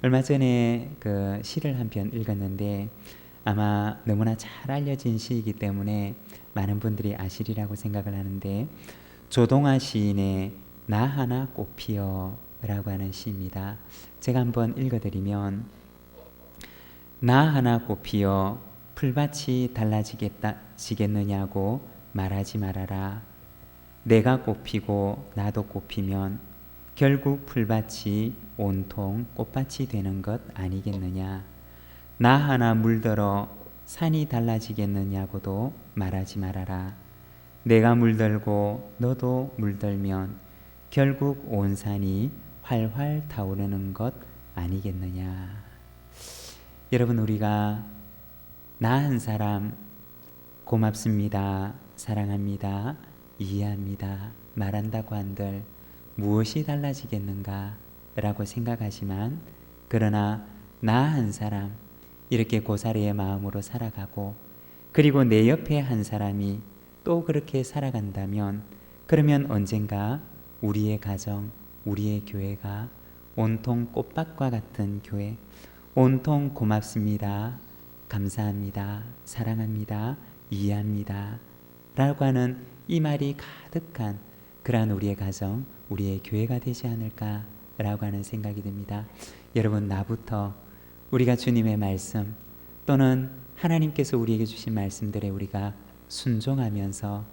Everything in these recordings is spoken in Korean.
얼마 전에 그 시를 한 편 읽었는데 아마 너무나 잘 알려진 시이기 때문에 많은 분들이 아시리라고 생각을 하는데, 조동아 시인의 나 하나 꽃피어 라고 하는 시입니다. 제가 한번 읽어드리면, 나 하나 꽃피어 풀밭이 달라지겠느냐고 말하지 말아라. 내가 꽃피고 나도 꽃피면 결국 풀밭이 온통 꽃밭이 되는 것 아니겠느냐. 나 하나 물들어 산이 달라지겠느냐고도 말하지 말아라. 내가 물들고 너도 물들면 결국 온 산이 활활 타오르는 것 아니겠느냐. 여러분, 우리가 나 한 사람 고맙습니다, 사랑합니다, 이해합니다 말한다고 한들 무엇이 달라지겠는가 라고 생각하지만, 그러나 나 한 사람 이렇게 고사리의 마음으로 살아가고, 그리고 내 옆에 한 사람이 또 그렇게 살아간다면, 그러면 언젠가 우리의 가정, 우리의 교회가 온통 꽃밭과 같은 교회, 온통 고맙습니다, 감사합니다, 사랑합니다, 이해합니다 라고 하는 이 말이 가득한 그러한 우리의 가정, 우리의 교회가 되지 않을까 라고 하는 생각이 듭니다. 여러분, 나부터 우리가 주님의 말씀 또는 하나님께서 우리에게 주신 말씀들에 우리가 순종하면서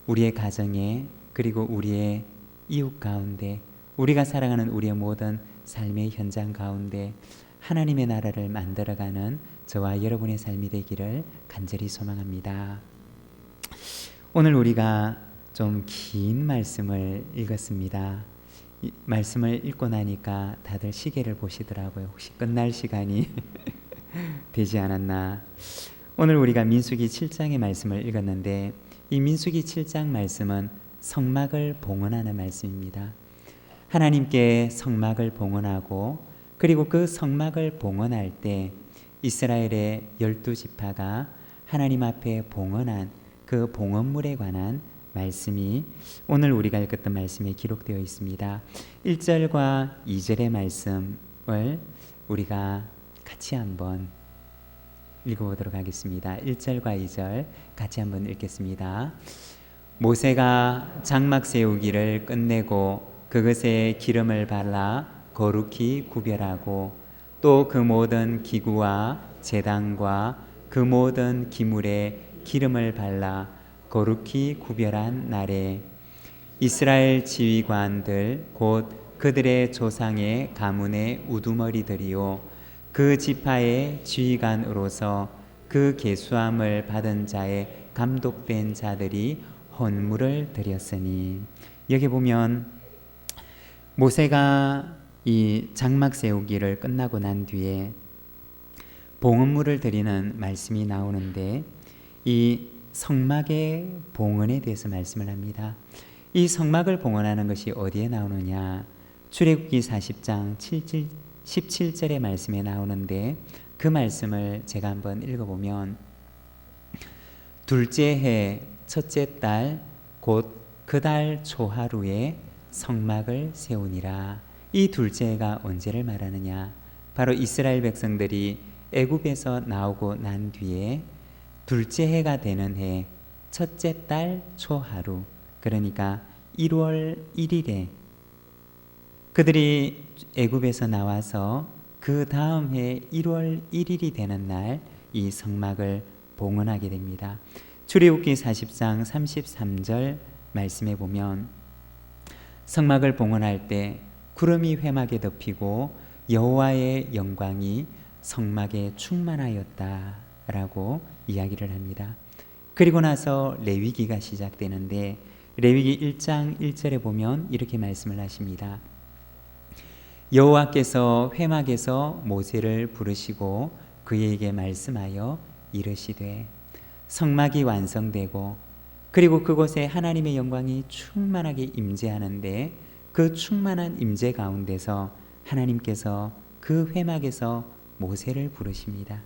우리의 가정에, 그리고 우리의 이웃 가운데, 우리가 살아가는 우리의 모든 삶의 현장 가운데 하나님의 나라를 만들어가는 저와 여러분의 삶이 되기를 간절히 소망합니다. 오늘 우리가 좀 긴 말씀을 읽었습니다. 이 말씀을 읽고 나니까 다들 시계를 보시더라고요. 혹시 끝날 시간이 되지 않았나. 오늘 우리가 민수기 7장의 말씀을 읽었는데, 이 민수기 7장 말씀은 성막을 봉헌하는 말씀입니다. 하나님께 성막을 봉헌하고, 그리고 그 성막을 봉헌할 때 이스라엘의 12지파가 하나님 앞에 봉헌한 그 봉헌물에 관한 말씀이 오늘 우리가 읽었던 말씀에 기록되어 있습니다. 1절과 2절의 말씀을 우리가 같이 한번 읽어보도록 하겠습니다. 1절과 2절 같이 한번 읽겠습니다. 모세가 장막 세우기를 끝내고 그것에 기름을 발라 거룩히 구별하고, 또 그 모든 기구와 제단과 그 모든 기물에 기름을 발라 거룩히 구별한 날에 이스라엘 지휘관들 곧 그들의 조상의 가문의 우두머리들이요 그 지파의 지휘관으로서 그 계수함을 받은 자의 감독된 자들이 헌물을 드렸으니. 여기 보면 모세가 이 장막 세우기를 끝나고 난 뒤에 봉헌물을 드리는 말씀이 나오는데, 이 성막의 봉헌에 대해서 말씀을 합니다. 이 성막을 봉헌하는 것이 어디에 나오느냐, 출애굽기 40장 17절의 말씀에 나오는데, 그 말씀을 제가 한번 읽어보면, 둘째 해 첫째 달 곧 그 달 초하루에 성막을 세우니라. 이 둘째 해가 언제를 말하느냐, 바로 이스라엘 백성들이 애굽에서 나오고 난 뒤에 둘째 해가 되는 해 첫째 달 초하루, 그러니까 1월 1일에 그들이 애굽에서 나와서 그 다음 해 1월 1일이 되는 날 이 성막을 봉헌하게 됩니다. 출애굽기 40장 33절 말씀에 보면, 성막을 봉헌할 때 구름이 회막에 덮이고 여호와의 영광이 성막에 충만하였다 라고 이야기를 합니다. 그리고 나서 레위기가 시작되는데, 레위기 1장 1절에 보면 이렇게 말씀을 하십니다. 여호와께서 회막에서 모세를 부르시고 그에게 말씀하여 이르시되, 성막이 완성되고 그리고 그곳에 하나님의 영광이 충만하게 임재하는데, 그 충만한 임재 가운데서 하나님께서 그 회막에서 모세를 부르십니다.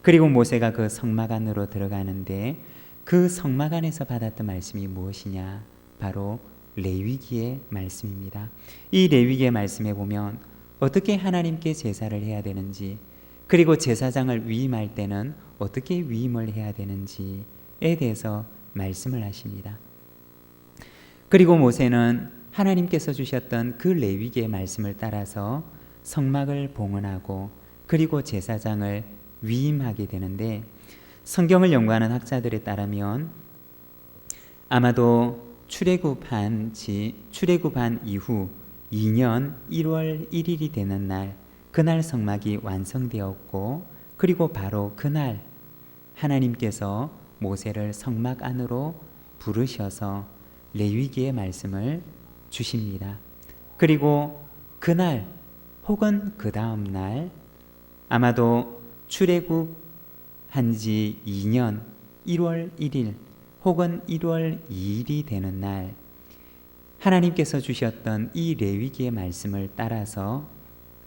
그리고 모세가 그 성막 안으로 들어가는데, 그 성막 안에서 받았던 말씀이 무엇이냐, 바로 레위기의 말씀입니다. 이 레위기의 말씀에 보면 어떻게 하나님께 제사를 해야 되는지, 그리고 제사장을 위임할 때는 어떻게 위임을 해야 되는지에 대해서 말씀을 하십니다. 그리고 모세는 하나님께서 주셨던 그 레위기의 말씀을 따라서 성막을 봉헌하고 그리고 제사장을 위임하게 되는데, 성경을 연구하는 학자들에 따르면 아마도 출애굽한 이후 2년 1월 1일이 되는 날, 그날 성막이 완성되었고, 그리고 바로 그날 하나님께서 모세를 성막 안으로 부르셔서 레위기의 말씀을 주십니다. 그리고 그날 혹은 그 다음 날, 아마도 출애굽한 지 2년 1월 1일 혹은 1월 2일이 되는 날, 하나님께서 주셨던 이 레위기의 말씀을 따라서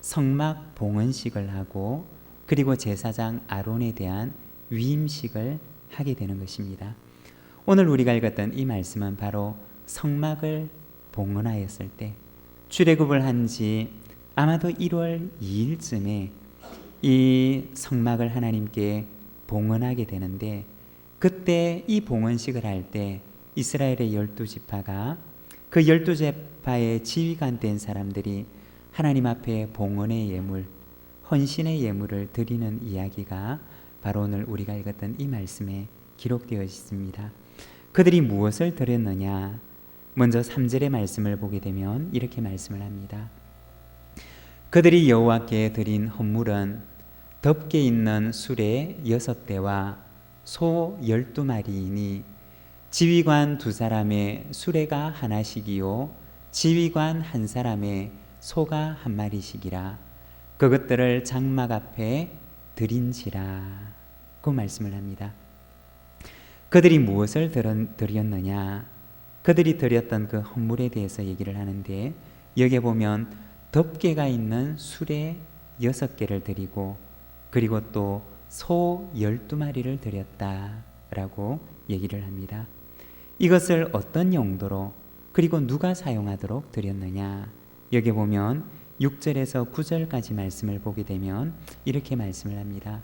성막 봉헌식을 하고 그리고 제사장 아론에 대한 위임식을 하게 되는 것입니다. 오늘 우리가 읽었던 이 말씀은 바로 성막을 봉헌하였을 때, 출애굽을 한 지 아마도 1월 2일쯤에 이 성막을 하나님께 봉헌하게 되는데, 그때 이 봉헌식을 할 때 이스라엘의 12지파가 그 12지파의 지휘관 된 사람들이 하나님 앞에 봉헌의 예물, 헌신의 예물을 드리는 이야기가 바로 오늘 우리가 읽었던 이 말씀에 기록되어 있습니다. 그들이 무엇을 드렸느냐? 먼저 3절의 말씀을 보게 되면 이렇게 말씀을 합니다. 그들이 여호와께 드린 헌물은 덮개 있는 수레 6대와 소 12마리이니 지휘관 2사람의 수레가 하나씩이요 지휘관 1사람의 소가 1마리씩이라. 그것들을 장막 앞에 드린지라. 그 말씀을 합니다. 그들이 무엇을 드렸느냐? 그들이 드렸던 그 헌물에 대해서 얘기를 하는데, 여기에 보면 덮개가 있는 수레 6개를 드리고 그리고 또 소 12마리를 드렸다라고 얘기를 합니다. 이것을 어떤 용도로 그리고 누가 사용하도록 드렸느냐? 여기 보면 6절에서 9절까지 말씀을 보게 되면 이렇게 말씀을 합니다.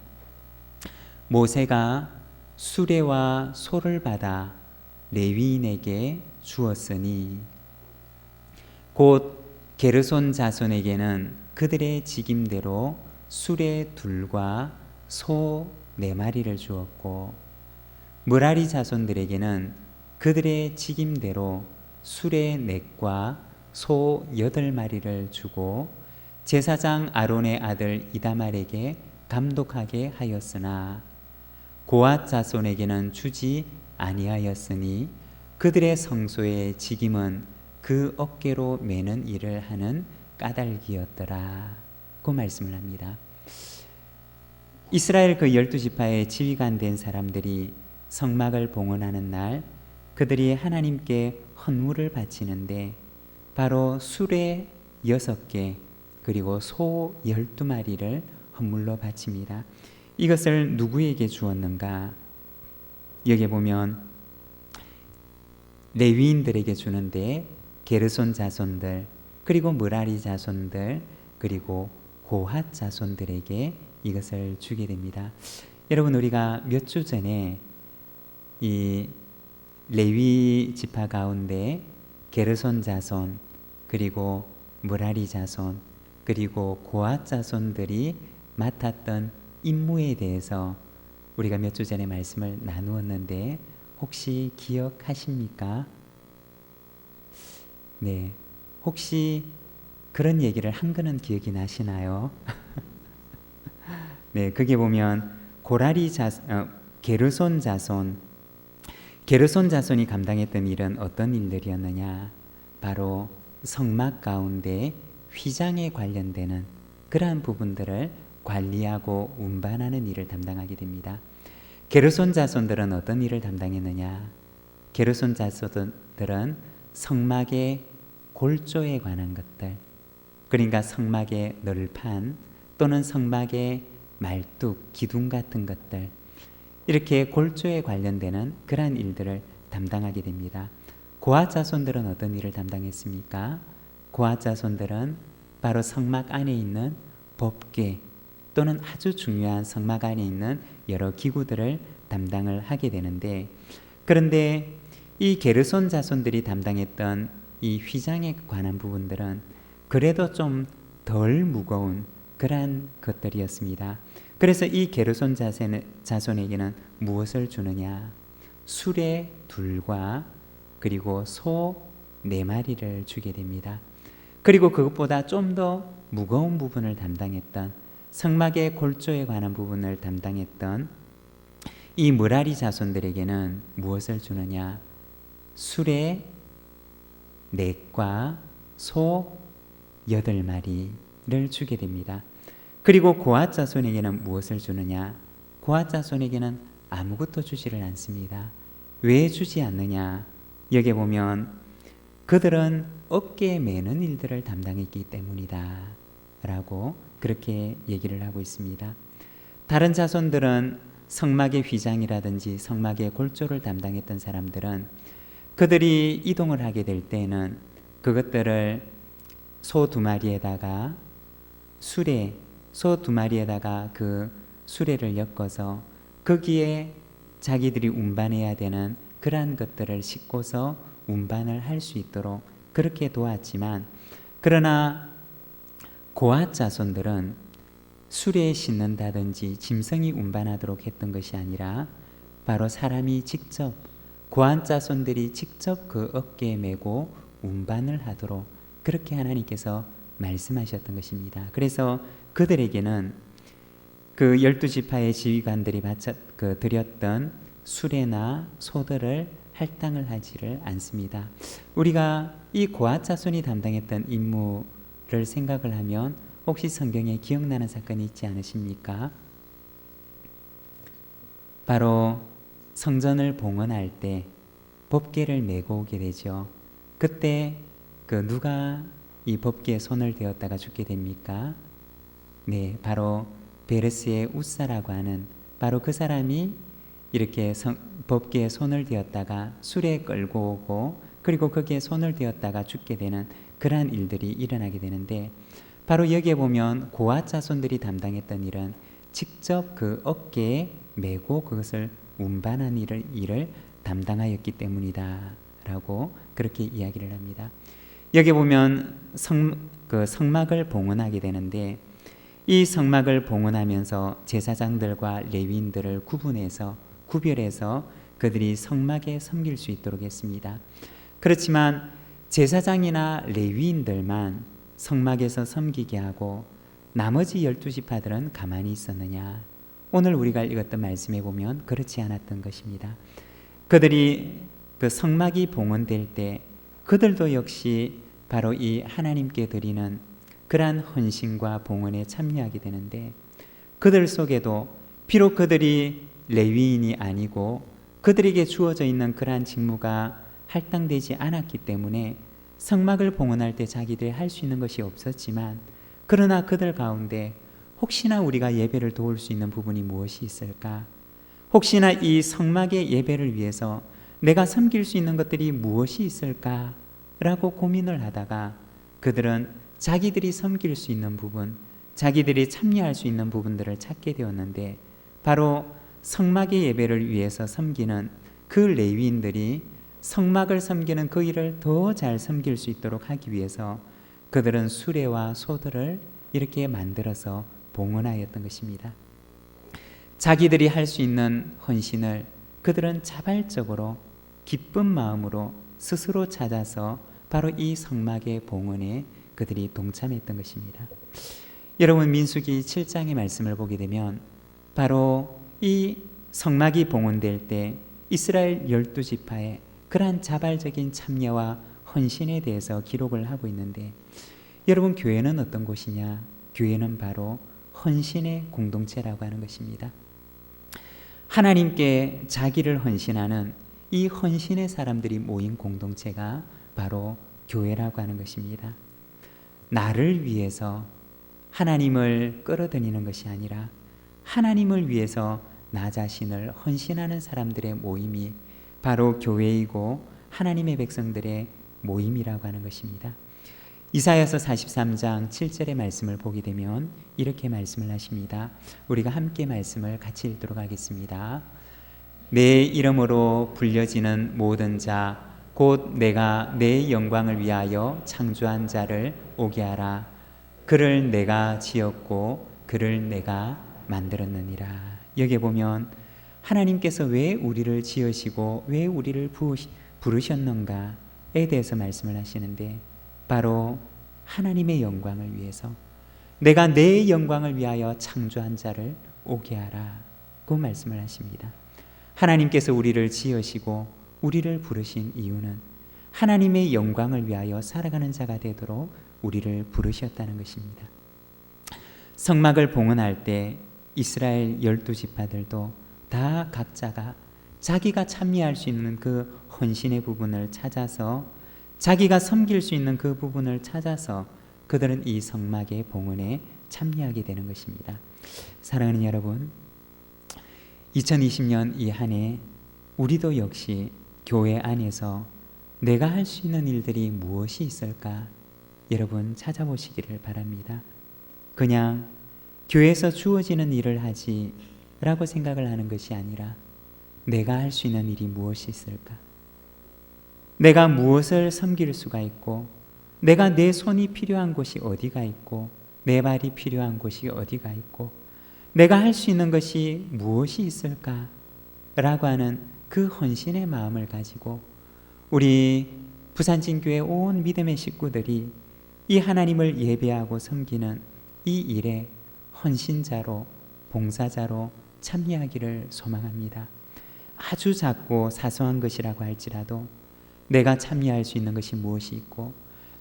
모세가 수레와 소를 받아 레위인에게 주었으니 곧 게르손 자손에게는 그들의 직임대로 수레 2과 소 4마리를 주었고, 므라리 자손들에게는 그들의 직임대로 수레 4과 소 8마리를 주고 제사장 아론의 아들 이다말에게 감독하게 하였으나 고앗 자손에게는 주지 아니하였으니 그들의 성소의 직임은 그 어깨로 매는 일을 하는 까닭이었더라. 그 말씀을 합니다. 이스라엘 그 12지파의 지휘관 된 사람들이 성막을 봉헌하는 날, 그들이 하나님께 헌물을 바치는데 바로 수레 6개 그리고 소 12마리를 헌물로 바칩니다. 이것을 누구에게 주었는가? 여기 보면 레위인들에게 주는데 게르손 자손들, 그리고 므라리 자손들, 그리고 고핫 자손들에게 이것을 주게 됩니다. 여러분, 우리가 몇 주 전에 이 레위 지파 가운데 게르손 자손, 그리고 므라리 자손, 그리고 고핫 자손들이 맡았던 임무에 대해서 우리가 몇 주 전에 말씀을 나누었는데 혹시 기억하십니까? 네, 혹시 그런 얘기를 한 거는 기억이 나시나요? 네, 거기 보면 게르손 자손이 감당했던 일은 어떤 일들이었느냐? 바로 성막 가운데 휘장에 관련되는 그러한 부분들을 관리하고 운반하는 일을 담당하게 됩니다. 게르손 자손들은 어떤 일을 담당했느냐? 게르손 자손들은 성막의 골조에 관한 것들, 그러니까 성막의 널판 또는 성막의 말뚝, 기둥 같은 것들, 이렇게 골조에 관련되는 그러한 일들을 담당하게 됩니다. 고핫 자손들은 어떤 일을 담당했습니까? 고핫 자손들은 바로 성막 안에 있는 법궤 또는 아주 중요한 성막 안에 있는 여러 기구들을 담당을 하게 되는데, 그런데 이 게르손 자손들이 담당했던 이 휘장에 관한 부분들은 그래도 좀 덜 무거운 그러한 것들이었습니다. 그래서 이 게르손 자손에게는 무엇을 주느냐? 수레 둘과 그리고 소 4마리를 주게 됩니다. 그리고 그것보다 좀 더 무거운 부분을 담당했던, 성막의 골조에 관한 부분을 담당했던 이 므라리 자손들에게는 무엇을 주느냐? 수레 4과 소 8마리를 주게 됩니다. 그리고 고앗 자손에게는 무엇을 주느냐? 고앗 자손에게는 아무것도 주지를 않습니다. 왜 주지 않느냐? 여기 보면 그들은 어깨에 매는 일들을 담당했기 때문이다 라고 그렇게 얘기를 하고 있습니다. 다른 자손들은 성막의 휘장이라든지 성막의 골조를 담당했던 사람들은 그들이 이동을 하게 될 때는 그것들을 소 2마리에다가 수레, 소 2마리에다가 그 수레를 엮어서 거기에 자기들이 운반해야 되는 그러한 것들을 싣고서 운반을 할 수 있도록 그렇게 도왔지만, 그러나 고앗 자손들은 수레에 싣는다든지 짐승이 운반하도록 했던 것이 아니라 바로 사람이 직접, 고앗 자손들이 직접 그 어깨에 메고 운반을 하도록 그렇게 하나님께서 말씀하셨던 것입니다. 그래서 그들에게는 그 12지파의 지휘관들이 드렸던 수레나 소들을 할당을 하지를 않습니다. 우리가 이 고앗 자손이 담당했던 임무를 생각을 하면 혹시 성경에 기억나는 사건이 있지 않으십니까? 바로 성전을 봉헌할 때 법궤를 메고 오게 되죠. 그때 누가 이 법궤에 손을 대었다가 죽게 됩니까? 네, 바로 베르스의 웃사라고 하는 바로 그 사람이 이렇게 법궤에 손을 대었다가 수레에 끌고 오고 그리고 거기에 손을 대었다가 죽게 되는 그러한 일들이 일어나게 되는데, 바로 여기에 보면 고앗 자손들이 담당했던 일은 직접 그 어깨에 메고 그것을 운반한 일을 담당하였기 때문이다 라고 그렇게 이야기를 합니다. 여기 보면 성막을 봉헌하게 되는데, 이 성막을 봉헌하면서 제사장들과 레위인들을 구별해서 그들이 성막에 섬길 수 있도록 했습니다. 그렇지만 제사장이나 레위인들만 성막에서 섬기게 하고 나머지 12지파들은 가만히 있었느냐? 오늘 우리가 읽었던 말씀에 보면 그렇지 않았던 것입니다. 그들이 그 성막이 봉헌될 때 그들도 역시 바로 이 하나님께 드리는 그러한 헌신과 봉헌에 참여하게 되는데, 그들 속에도 비록 그들이 레위인이 아니고 그들에게 주어져 있는 그러한 직무가 할당되지 않았기 때문에 성막을 봉헌할 때 자기들이 할 수 있는 것이 없었지만, 그러나 그들 가운데 혹시나 우리가 예배를 도울 수 있는 부분이 무엇이 있을까? 혹시나 이 성막의 예배를 위해서 내가 섬길 수 있는 것들이 무엇이 있을까? 라고 고민을 하다가 그들은 자기들이 섬길 수 있는 부분, 자기들이 참여할 수 있는 부분들을 찾게 되었는데, 바로 성막의 예배를 위해서 섬기는 그 레위인들이 성막을 섬기는 그 일을 더 잘 섬길 수 있도록 하기 위해서 그들은 수레와 소들을 이렇게 만들어서 봉헌하였던 것입니다. 자기들이 할 수 있는 헌신을 그들은 자발적으로 기쁜 마음으로 스스로 찾아서 바로 이 성막의 봉헌에 그들이 동참했던 것입니다. 여러분, 민수기 7장의 말씀을 보게 되면 바로 이 성막이 봉헌될 때 이스라엘 12지파의 그러한 자발적인 참여와 헌신에 대해서 기록을 하고 있는데, 여러분, 교회는 어떤 곳이냐? 교회는 바로 헌신의 공동체라고 하는 것입니다. 하나님께 자기를 헌신하는 이 헌신의 사람들이 모인 공동체가 바로 교회라고 하는 것입니다. 나를 위해서 하나님을 끌어들이는 것이 아니라 하나님을 위해서 나 자신을 헌신하는 사람들의 모임이 바로 교회이고 하나님의 백성들의 모임이라고 하는 것입니다. 이사야서 43장 7절의 말씀을 보게 되면 이렇게 말씀을 하십니다. 우리가 함께 말씀을 같이 읽도록 하겠습니다. 내 이름으로 불려지는 모든 자 곧 내가 내 영광을 위하여 창조한 자를 오게 하라. 그를 내가 지었고 그를 내가 만들었느니라. 여기 보면 하나님께서 왜 우리를 지으시고 왜 우리를 부르셨는가에 대해서 말씀을 하시는데, 바로 하나님의 영광을 위해서, 내가 내 영광을 위하여 창조한 자를 오게 하라 그 말씀을 하십니다. 하나님께서 우리를 지으시고 우리를 부르신 이유는 하나님의 영광을 위하여 살아가는 자가 되도록 우리를 부르셨다는 것입니다. 성막을 봉헌할 때 이스라엘 12지파들도 다 각자가 자기가 참여할 수 있는 그 헌신의 부분을 찾아서, 자기가 섬길 수 있는 그 부분을 찾아서 그들은 이 성막의 봉헌에 참여하게 되는 것입니다. 사랑하는 여러분, 2020년 이 한 해 우리도 역시 교회 안에서 내가 할 수 있는 일들이 무엇이 있을까 여러분 찾아보시기를 바랍니다. 그냥 교회에서 주어지는 일을 하지 라고 생각을 하는 것이 아니라, 내가 할 수 있는 일이 무엇이 있을까? 내가 무엇을 섬길 수가 있고, 내가 내 손이 필요한 곳이 어디가 있고, 내 발이 필요한 곳이 어디가 있고, 내가 할 수 있는 것이 무엇이 있을까? 라고 하는 그 헌신의 마음을 가지고 우리 부산진교회 온 믿음의 식구들이 이 하나님을 예배하고 섬기는 이 일에 헌신자로, 봉사자로 참여하기를 소망합니다. 아주 작고 사소한 것이라고 할지라도 내가 참여할 수 있는 것이 무엇이 있고,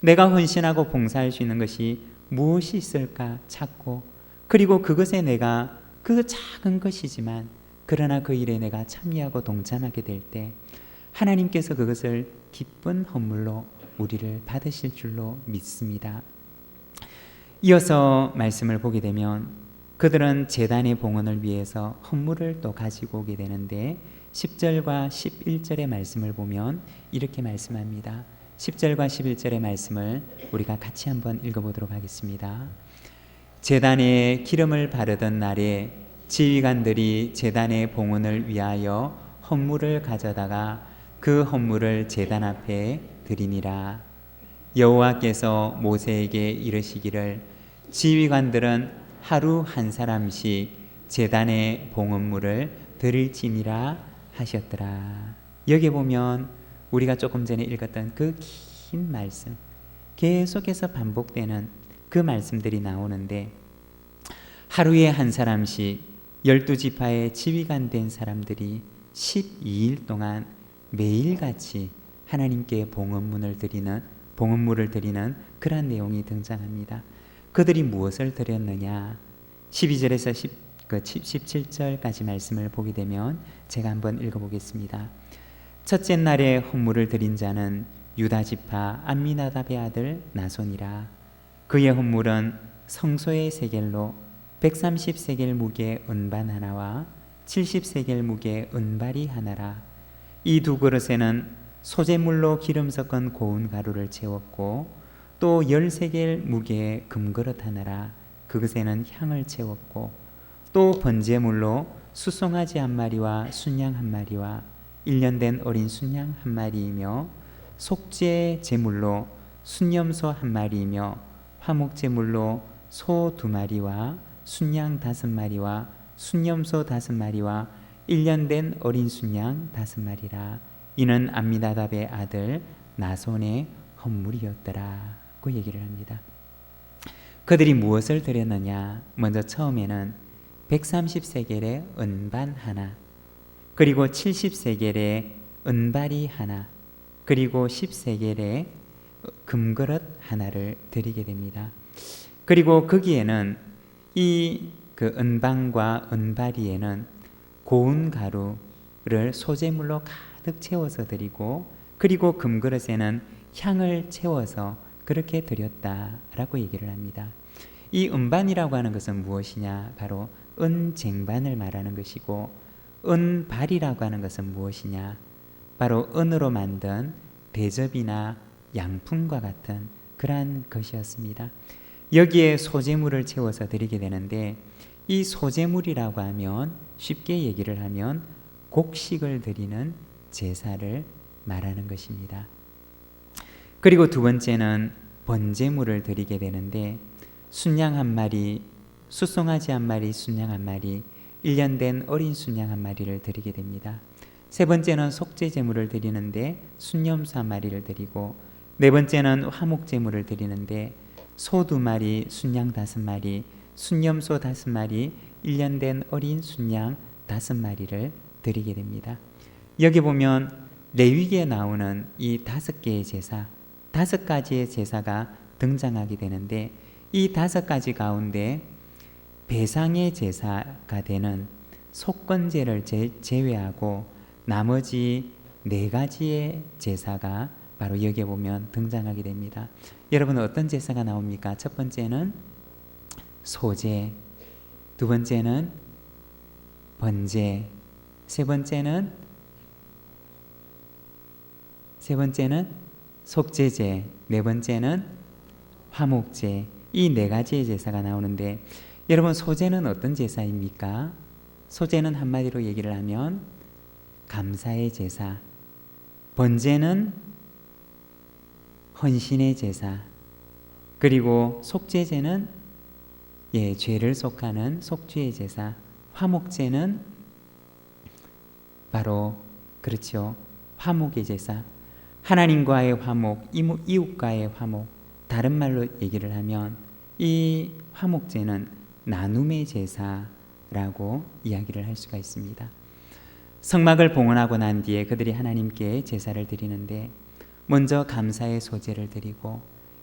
내가 헌신하고 봉사할 수 있는 것이 무엇이 있을까 찾고, 그리고 그것에 내가 그 작은 것이지만 그러나 그 일에 내가 참여하고 동참하게 될 때 하나님께서 그것을 기쁜 헌물로 우리를 받으실 줄로 믿습니다. 이어서 말씀을 보게 되면 그들은 제단의 봉헌을 위해서 헌물을 또 가지고 오게 되는데, 10절과 11절의 말씀을 보면 이렇게 말씀합니다. 10절과 11절의 말씀을 우리가 같이 한번 읽어보도록 하겠습니다. 제단에 기름을 바르던 날에 지휘관들이 제단의 봉헌을 위하여 헌물을 가져다가 그 헌물을 제단 앞에 드리니라. 여호와께서 모세에게 이르시기를 지휘관들은 하루 한 사람씩 제단의 봉헌물을 드릴지니라 하셨더라. 여기 보면 우리가 조금 전에 읽었던 그 긴 말씀, 계속해서 반복되는 그 말씀들이 나오는데, 하루에 한 사람씩 12지파의 지휘관 된 사람들이 12일 동안 매일같이 하나님께 봉헌물을 드리는 그런 내용이 등장합니다. 그들이 무엇을 드렸느냐? 12절에서 17절까지 말씀을 보게 되면 제가 한번 읽어보겠습니다. 첫째 날에 헌물을 드린 자는 유다지파 암미나답의 아들 나손이라. 그의 헌물은 성소의 세겔로 130세겔 무게 은반 하나와 70세겔 무게 은발이 하나라. 이 두 그릇에는 소재물로 기름 섞은 고운 가루를 채웠고, 또 10세겔 무게의 금그릇 하나라. 그것에는 향을 채웠고, 또 번제물로 수송아지 한 마리와 순양 한 마리와 1년 된 어린 순양 한 마리이며, 속죄 제물로 순염소 한 마리이며, 화목 제물로 소 2마리와 순양 5마리와 순염소 5마리와 1년 된 어린 순양 5마리라. 이는 암미나답의 아들 나손의 헌물이었더라. 그 얘기를 합니다. 그들이 무엇을 드렸느냐? 먼저 처음에는 130세겔의 은반 하나, 그리고 70세겔의 은발이 하나, 그리고 10세겔의 금그릇 하나를 드리게 됩니다. 그리고 거기에는 그 은방과 은바리에는 고운 가루를 소재물로 가득 채워서 드리고, 그리고 금그릇에는 향을 채워서 그렇게 드렸다라고 얘기를 합니다. 이 은반이라고 하는 것은 무엇이냐? 바로 은쟁반을 말하는 것이고, 은발이라고 하는 것은 무엇이냐? 바로 은으로 만든 대접이나 양품과 같은 그러한 것이었습니다. 여기에 소제물을 채워서 드리게 되는데, 이 소제물이라고 하면 쉽게 얘기를 하면 곡식을 드리는 제사를 말하는 것입니다. 그리고 두 번째는 번제물을 드리게 되는데, 순양 한 마리, 숫송아지 한 마리, 순양 한 마리, 1년 된 어린 순양 한 마리를 드리게 됩니다. 세 번째는 속죄제물을 드리는데 순염소 한 마리를 드리고, 네 번째는 화목제물을 드리는데 소 2마리, 순양 5마리, 순염소 5마리, 1년 된 어린 순양 5마리를 드리게 됩니다. 여기 보면 레위기에 나오는 이 5개의 제사, 5가지의 제사가 등장하게 되는데, 이 5가지 가운데 배상의 제사가 되는 속건제를 제외하고 나머지 4가지의 제사가 바로 여기에 보면 등장하게 됩니다. 여러분, 어떤 제사가 나옵니까? 첫 번째는 소제, 두 번째는 번제, 세 번째는 속죄제, 네 번째는 화목제, 이 4가지의 제사가 나오는데, 여러분, 소제는 어떤 제사입니까? 소제는 한마디로 얘기를 하면 감사의 제사, 번제는 헌신의 제사, 그리고 속죄제는 죄를 속하는 속죄의 제사, 화목제는 바로 그렇죠, 화목의 제사, 하나님과의 화목, 이웃과의 화목, 다른 말로 얘기를 하면 이 화목제는 나눔의 제사라고 이야기를 할 수가 있습니다. 성막을 봉헌하고 난 뒤에 그들이 하나님께 제사를 드리는데, 먼저 감사의 소제를 드리고,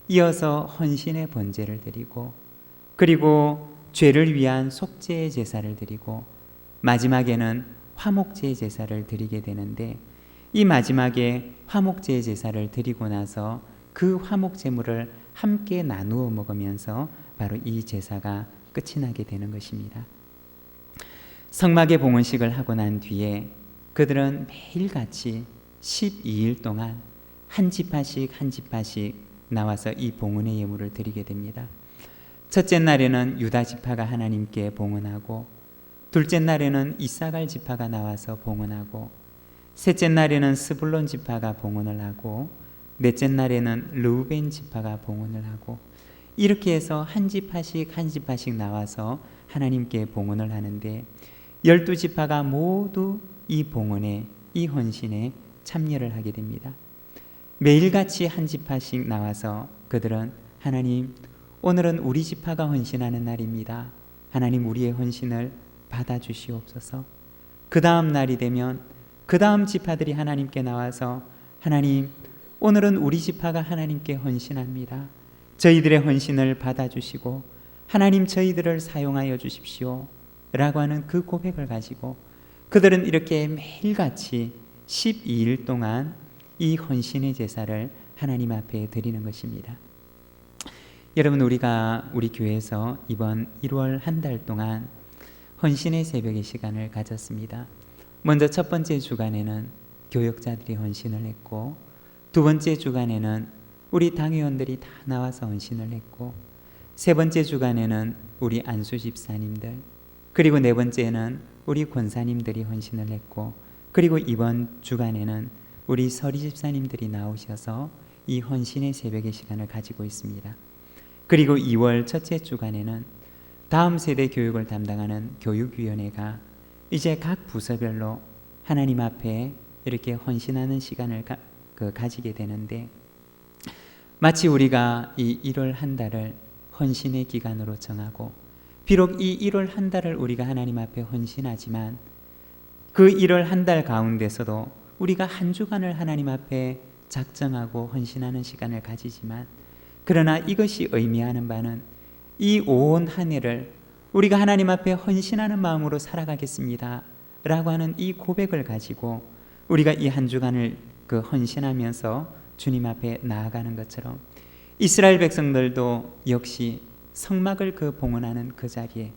이어서 헌신의 번제를 드리고, 그리고 죄를 위한 속죄의 제사를 드리고, 마지막에는 화목제의 제사를 드리게 되는데, 이 마지막에 화목제의 제사를 드리고 나서 그 화목제물을 함께 나누어 먹으면서 바로 이 제사가 끝이 나게 되는 것입니다. 성막의 봉헌식을 하고 난 뒤에 그들은 매일같이 12일 동안 한 지파씩 한 지파씩 나와서 이 봉헌의 예물을 드리게 됩니다. 첫째 날에는 유다 지파가 하나님께 봉헌하고, 둘째 날에는 이사갈 지파가 나와서 봉헌하고, 셋째 날에는 스불론 지파가 봉헌을 하고, 넷째 날에는 르우벤 지파가 봉헌을 하고, 이렇게 해서 한 지파씩 한 지파씩 나와서 하나님께 봉헌을 하는데, 12지파가 모두 이 봉헌에, 이 헌신에 참여를 하게 됩니다. 매일같이 한 지파씩 나와서 그들은 하나님, 오늘은 우리 지파가 헌신하는 날입니다. 하나님, 우리의 헌신을 받아주시옵소서. 그 다음 날이 되면 그 다음 지파들이 하나님께 나와서 하나님, 오늘은 우리 지파가 하나님께 헌신합니다. 저희들의 헌신을 받아주시고 하나님, 저희들을 사용하여 주십시오 라고 하는 그 고백을 가지고 그들은 이렇게 매일같이 12일 동안 이 헌신의 제사를 하나님 앞에 드리는 것입니다. 여러분, 우리가 우리 교회에서 이번 1월 한 달 동안 헌신의 새벽의 시간을 가졌습니다. 먼저 첫 번째 주간에는 교역자들이 헌신을 했고, 두 번째 주간에는 우리 당회원들이 다 나와서 헌신을 했고, 세 번째 주간에는 우리 안수 집사님들, 그리고 네 번째는 우리 권사님들이 헌신을 했고, 그리고 이번 주간에는 우리 서리 집사님들이 나오셔서 이 헌신의 새벽의 시간을 가지고 있습니다. 그리고 2월 첫째 주간에는 다음 세대 교육을 담당하는 교육위원회가 이제 각 부서별로 하나님 앞에 이렇게 헌신하는 시간을 가지게 되는데, 마치 우리가 이 1월 한 달을 헌신의 기간으로 정하고, 비록 이 1월 한 달을 우리가 하나님 앞에 헌신하지만 그 1월 한 달 가운데서도 우리가 한 주간을 하나님 앞에 작정하고 헌신하는 시간을 가지지만, 그러나 이것이 의미하는 바는 이 온 한 해를 우리가 하나님 앞에 헌신하는 마음으로 살아가겠습니다 라고 하는 이 고백을 가지고 우리가 이 한 주간을 헌신하면서 주님 앞에 나아가는 것처럼, 이스라엘 백성들도 역시 성막을 봉헌하는 그 자리에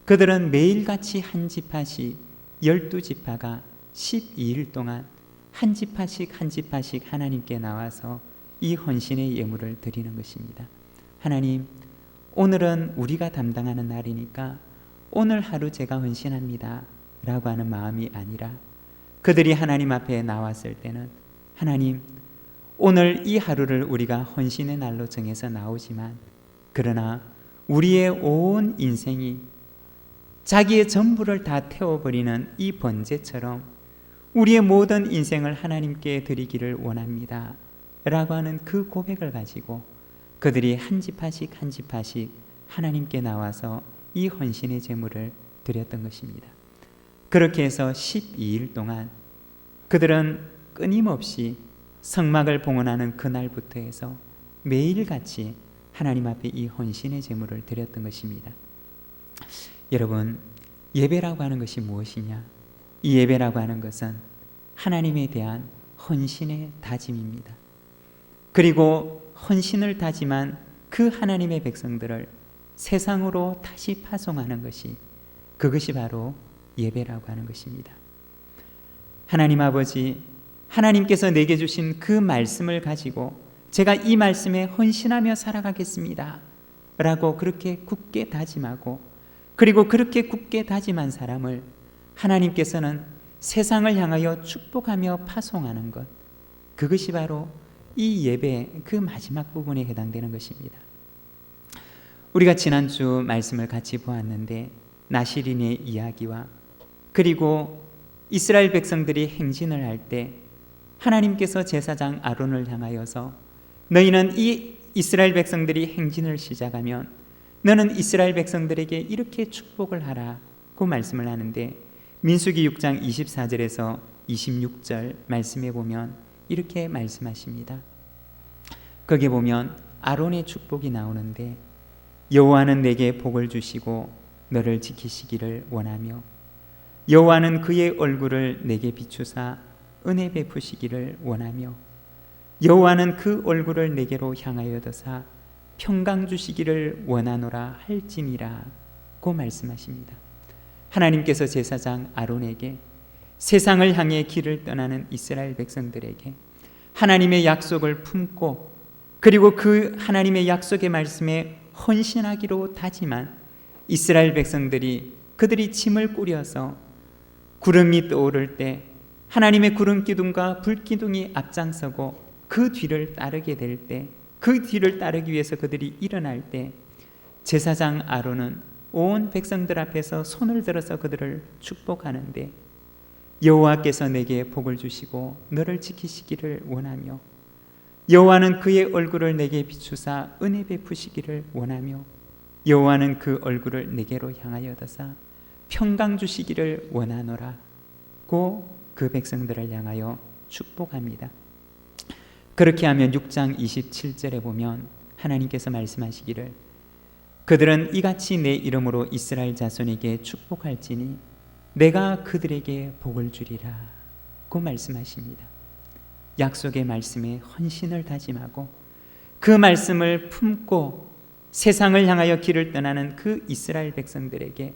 그들은 매일같이 한 지파씩 12지파가 12일 동안 한 지파씩 한 지파씩 하나님께 나와서 이 헌신의 예물을 드리는 것입니다. 하나님, 오늘은 우리가 담당하는 날이니까 오늘 하루 제가 헌신합니다 라고 하는 마음이 아니라, 그들이 하나님 앞에 나왔을 때는 하나님, 오늘 이 하루를 우리가 헌신의 날로 정해서 나오지만, 그러나 우리의 온 인생이 자기의 전부를 다 태워버리는 이 번제처럼 우리의 모든 인생을 하나님께 드리기를 원합니다 라고 하는 그 고백을 가지고 그들이 한 지파씩 한 지파씩 하나님께 나와서 이 헌신의 제물을 드렸던 것입니다. 그렇게 해서 12일 동안 그들은 끊임없이 성막을 봉헌하는 그날부터 해서 매일같이 하나님 앞에 이 헌신의 제물을 드렸던 것입니다. 여러분, 예배라고 하는 것이 무엇이냐? 이 예배라고 하는 것은 하나님에 대한 헌신의 다짐입니다. 그리고 헌신을 다짐한 그 하나님의 백성들을 세상으로 다시 파송하는 것이, 그것이 바로 예배라고 하는 것입니다. 하나님 아버지, 하나님께서 내게 주신 그 말씀을 가지고 제가 이 말씀에 헌신하며 살아가겠습니다 라고 그렇게 굳게 다짐하고, 그리고 그렇게 굳게 다짐한 사람을 하나님께서는 세상을 향하여 축복하며 파송하는 것, 그것이 바로 이 예배의 그 마지막 부분에 해당되는 것입니다. 우리가 지난주 말씀을 같이 보았는데, 나시린의 이야기와 그리고 이스라엘 백성들이 행진을 할 때 하나님께서 제사장 아론을 향하여서 너희는 이 이스라엘 백성들이 행진을 시작하면 너는 이스라엘 백성들에게 이렇게 축복을 하라고 말씀을 하는데, 민수기 6장 24절에서 26절 말씀에 보면 이렇게 말씀하십니다. 거기에 보면 아론의 축복이 나오는데, 여호와는 내게 복을 주시고 너를 지키시기를 원하며 여호와는 그의 얼굴을 내게 비추사 은혜 베푸시기를 원하며 여호와는 그 얼굴을 내게로 향하여 드사 평강 주시기를 원하노라 할지니라고 말씀하십니다. 하나님께서 제사장 아론에게 세상을 향해 길을 떠나는 이스라엘 백성들에게 하나님의 약속을 품고, 그리고 그 하나님의 약속의 말씀에 헌신하기로 다짐한 이스라엘 백성들이, 그들이 짐을 꾸려서 구름이 떠오를 때 하나님의 구름 기둥과 불 기둥이 앞장서고 그 뒤를 따르게 될 때, 그 뒤를 따르기 위해서 그들이 일어날 때 제사장 아론은 온 백성들 앞에서 손을 들어서 그들을 축복하는데, 여호와께서 내게 복을 주시고 너를 지키시기를 원하며 여호와는 그의 얼굴을 내게 비추사 은혜 베푸시기를 원하며 여호와는 그 얼굴을 내게로 향하여 드사 평강 주시기를 원하노라고 그 백성들을 향하여 축복합니다. 그렇게 하면 6장 27절에 보면 하나님께서 말씀하시기를 그들은 이같이 내 이름으로 이스라엘 자손에게 축복할지니 내가 그들에게 복을 주리라 고 말씀하십니다. 약속의 말씀에 헌신을 다짐하고 그 말씀을 품고 세상을 향하여 길을 떠나는 그 이스라엘 백성들에게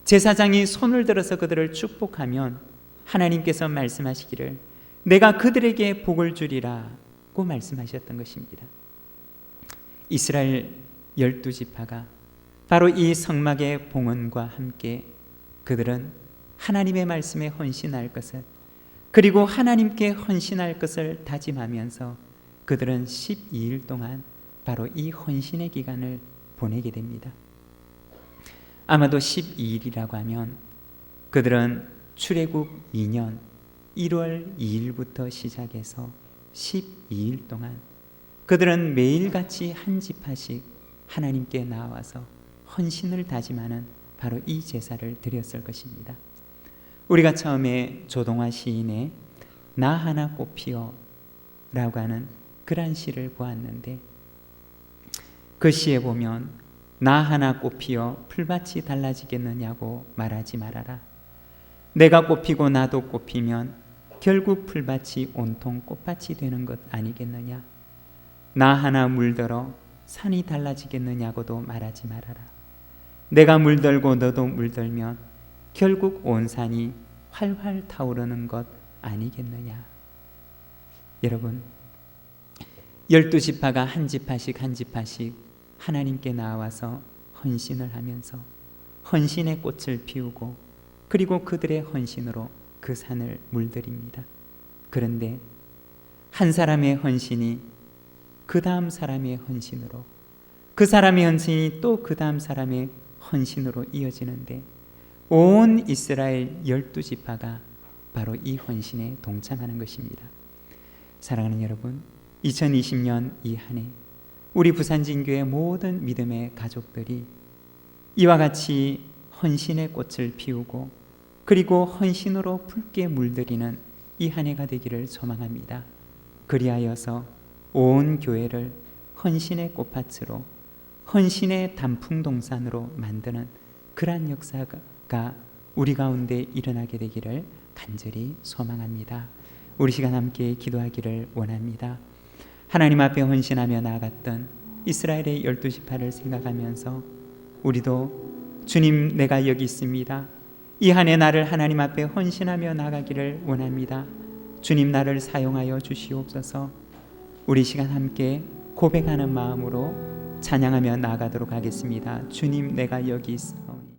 제사장이 손을 들어서 그들을 축복하면 하나님께서 말씀하시기를 내가 그들에게 복을 주리라 고 말씀하셨던 것입니다. 이스라엘 12지파가 바로 이 성막의 봉헌과 함께 그들은 하나님의 말씀에 헌신할 것을, 그리고 하나님께 헌신할 것을 다짐하면서 그들은 12일 동안 바로 이 헌신의 기간을 보내게 됩니다. 아마도 12일이라고 하면 그들은 출애굽 2년 1월 2일부터 시작해서 12일 동안 그들은 매일같이 한 지파씩 하나님께 나와서 헌신을 다짐하는 바로 이 제사를 드렸을 것입니다. 우리가 처음에 조동화 시인의 나 하나 꽃피어 라고 하는 그런 시를 보았는데, 그 시에 보면 나 하나 꽃피어 풀밭이 달라지겠느냐고 말하지 말아라. 내가 꽃피고 나도 꽃피면 결국 풀밭이 온통 꽃밭이 되는 것 아니겠느냐. 나 하나 물들어 산이 달라지겠느냐고도 말하지 말아라. 내가 물들고 너도 물들면 결국 온 산이 활활 타오르는 것 아니겠느냐. 여러분, 12지파가 한 지파씩 한 지파씩 하나님께 나와서 헌신을 하면서 헌신의 꽃을 피우고 그리고 그들의 헌신으로 그 산을 물들입니다. 그런데 한 사람의 헌신이 그 다음 사람의 헌신으로, 그 사람의 헌신이 또 그 다음 사람의 헌신으로 이어지는데 온 이스라엘 12지파가 바로 이 헌신에 동참하는 것입니다. 사랑하는 여러분, 2020년 이 한 해 우리 부산진교의 모든 믿음의 가족들이 이와 같이 헌신의 꽃을 피우고 그리고 헌신으로 붉게 물들이는 이 한 해가 되기를 소망합니다. 그리하여서 온 교회를 헌신의 꽃밭으로, 헌신의 단풍동산으로 만드는 그러한 역사가 우리 가운데 일어나게 되기를 간절히 소망합니다. 우리 시간 함께 기도하기를 원합니다. 하나님 앞에 헌신하며 나아갔던 이스라엘의 12지파를 생각하면서 우리도 주님, 내가 여기 있습니다. 이 한 해 나를 하나님 앞에 헌신하며 나가기를 원합니다. 주님, 나를 사용하여 주시옵소서. 우리 시간 함께 고백하는 마음으로 찬양하며 나아가도록 하겠습니다. 주님, 내가 여기 있어